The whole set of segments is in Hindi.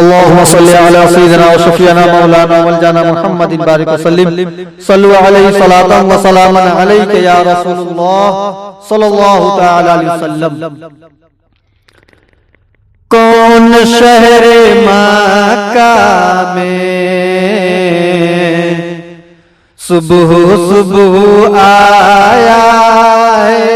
अल्लाहुम्मा सल्लि अला सय्यिदिना व शफीना मौलाना वलजाना मुहम्मदिन बारिक वसल्लिम सल्लु अलैहि सलातन व सलामन अलैका या रसूलुल्लाह सल्लल्लाहु तआला अलैहि वसल्लम। कौन शहर मक्का में सुबह सुबह आया है,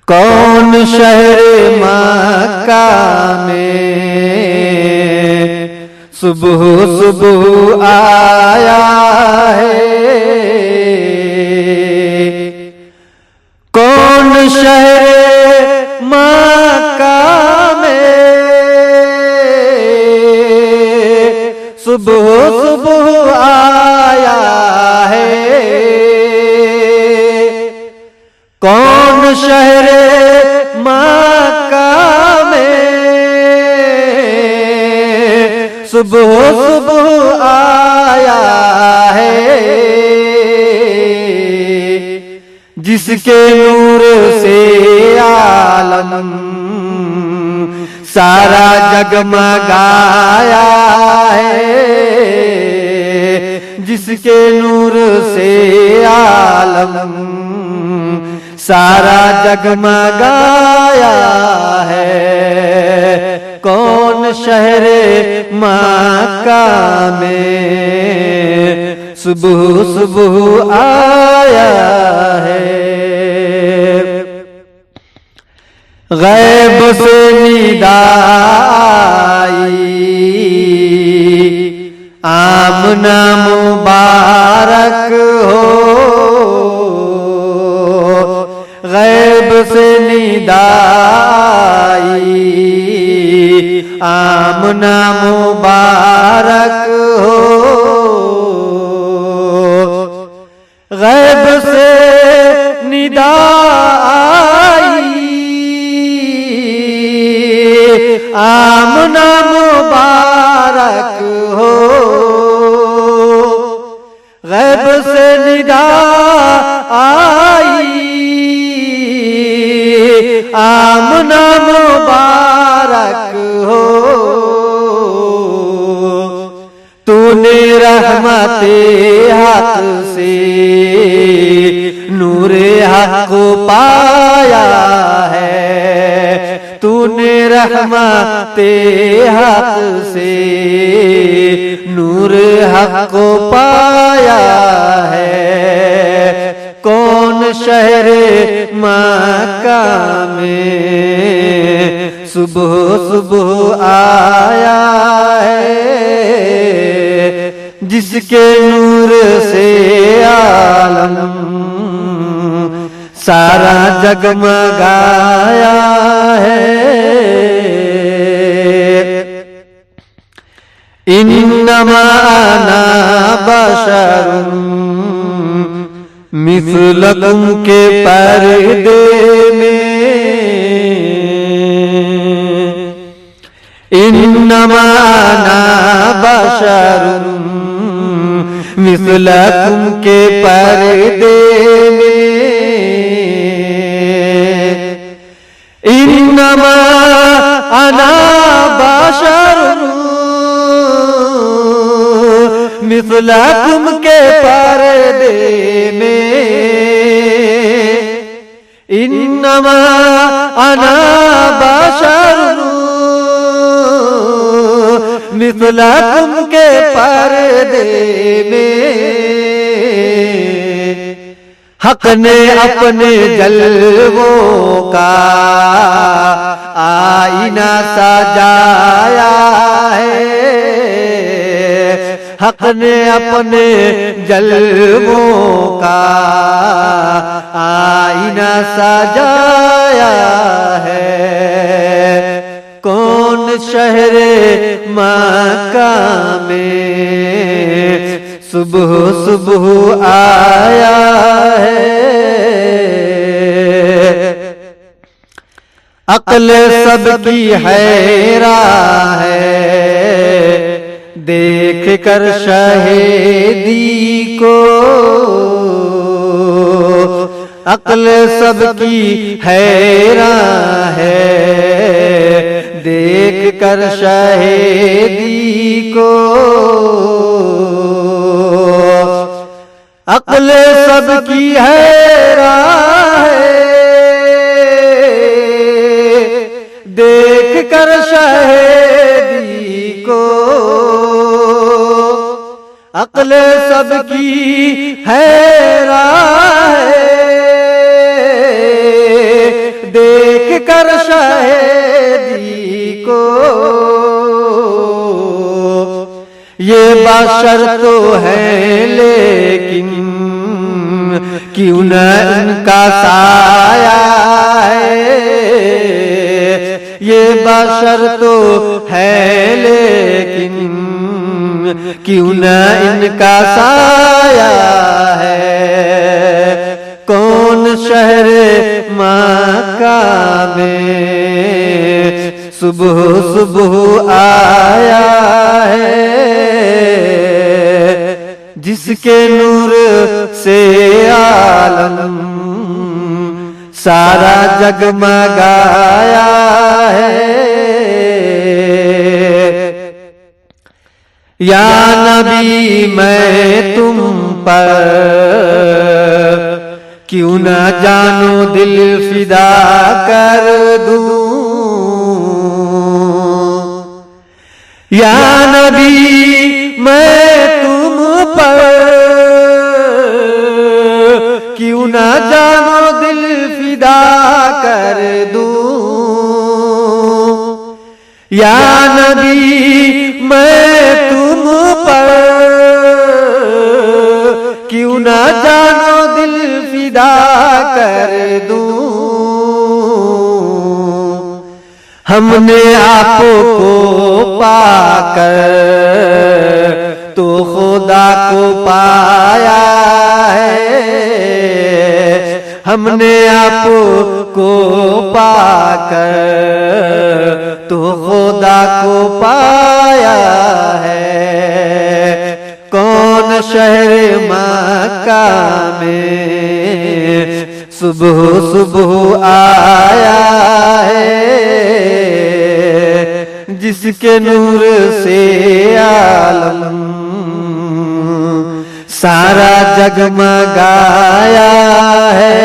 कौन शहर मक्का में सुबह सुबह आया है, कौन शहर मक्का में सुबह सुबह आया है, कौन शहर मक्का में सुबह सुबह आया है, जिसके नूर से आलम सारा जगमगाया है, जिसके नूर से आलम सारा जगमगाया है, कौन शहर मक्का में सुबह सुबह आया है। गैब से निदा आई आमना मुबारक हो, गैब से निदा आई आमना मुबारक हो, गैब से निदा आई आमना मुबारक हो, गैब से निदा आई आमना मुबारक हो, तूने रहमते हक से नूरे हक पाया है, तूने रहमते हक से नूर हक पाया है, कौन शहर मक्का में सुबह सुबह आया है, जिसके नूर से आलम सारा जगमगाया है। इन्नमा अना बशरुम मिस्लकुम के पर्दे में, इन्नमा अना बशरुम मिस्लकुम के पर्दे में, इन्नमा अना बशरुम मिस्लकुम के पर्दे में, इन्नमा अना बशरुम मिस्लकुम के पर्दे में, हक ने अपने जलवों का आईना सजाया है, हक ने अपने जलवों का आईना सजाया है, कौन शहर मक्का में सुबह सुबह आया है। अक्ल सबकी हैरान है देख कर शहीदी को, अक्ल सबकी हैरान है देख कर शहीदी को। अक्ल सबकी हैरान है देख कर शहीदी को। अक्ल सबकी हैरान है देख कर शहीदी को। ये बशर तो है लेकिन क्यों न इनका साया है। ये बशर तो है लेकिन क्यों न इनका साया है। कौन शहर मक्का में सुबह सुबह आया है जिसके नूर से आलम सारा जगमगाया है। या नबी मैं तुम पर क्यों न जानो दिल फिदा कर दूं। या नबी मैं तुम पर क्यों न जानो दिल फिदा कर दूं। या नबी मैं तुम पर क्यों न जानो दिल फिदा कर दूं। हमने आपको पाकर तो खुदा को पाया है। हमने आपको पाकर तो खुदा को पाया है। कौन शहर मक्का में सुबह सुबह आया है जिसके नूर से आलम सारा जगमगाया है।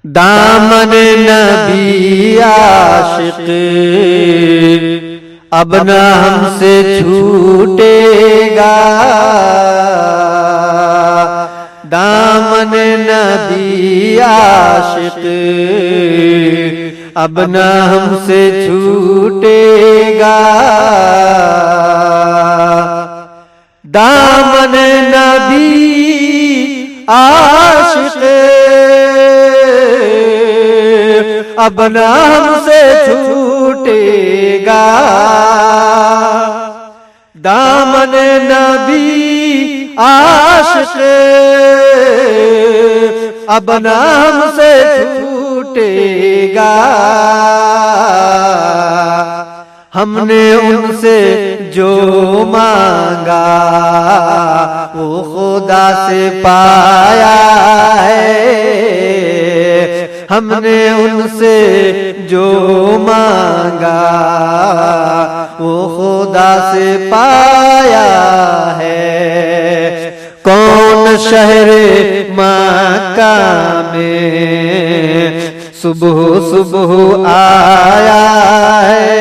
दामन नबी आशिक अब न हमसे छूटेगा। दामन नबी आशिक अब न हमसे छूटेगा। दामन नबी आशिक अब न हमसे छूटेगा। दामन नबी आशिक अब न हमसे छूटेगा। हमने उनसे जो मांगा वो खुदा से पाया है। हमने उनसे जो मांगा वो खुदा से पाया है। कौन शहर मक्का में सुबह सुबह आया है।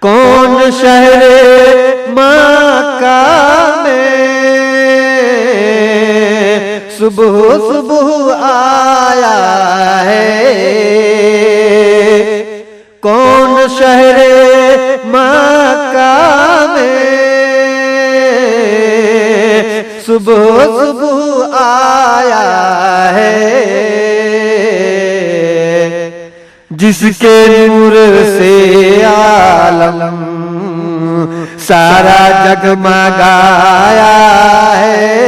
कौन शहर मक्का में सुबह सुबह आया है। कौन शहर मक्का में सुबह सुबह आया है जिसके नूर से आलम सारा जगमगाया है।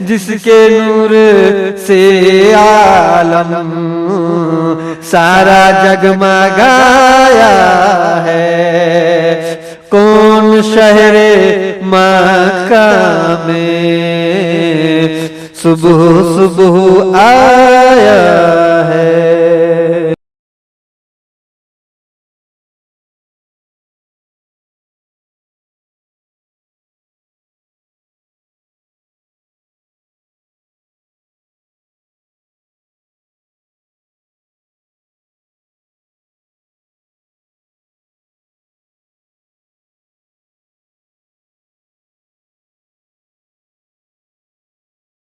जिसके नूर से आलम सारा जगमगाया है। कौन शहरे मक्का में सुबह सुबह आया है।